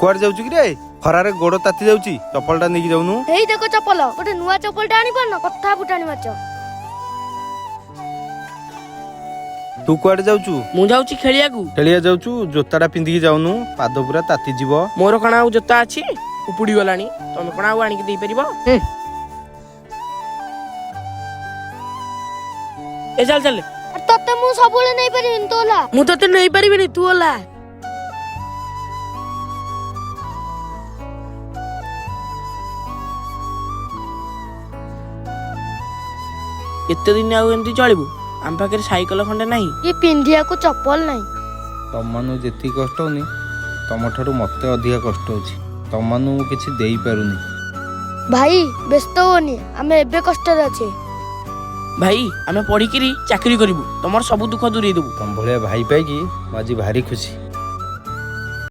कुआर जाउछु कि रे खरारे गोड़ ताती जाउची चप्पलटा नेकी जाउनु हेई देखो चप्पल गोटे नुआ चप्पलटा आनी पारन कथा फुटाणी माच तू कुआडे जाउछु मु जाउची खेलियाकू खेलिया जाउछु जोताटा पिंधिकी जाउनु पाद पूरा ताती जीव मोर कणा आउ जोता अछि उपुडी गलानी तमे कणा आउ आनी के देई परिबो ए चल चल तते मु सबुले नै परिबिन तोला मु तते नै परिबिनी तू ओला एते दिन आउ एमती चलिबू आम पाखे साइकेल खंडे नाही ये पिंधिया को चप्पल नहीं तमनु जेती कष्ट होनी तम ठारू मते अधिक कष्ट होची तमनु किछि देई पारुनी भाई व्यस्त होनी आमे एबे कष्ट रे अछि भाई आमे पढ़ी किरी चाकरी करिबू तमर सब दुख दूरेई देबू तम भले भाई पाई की माजी भारी खुशी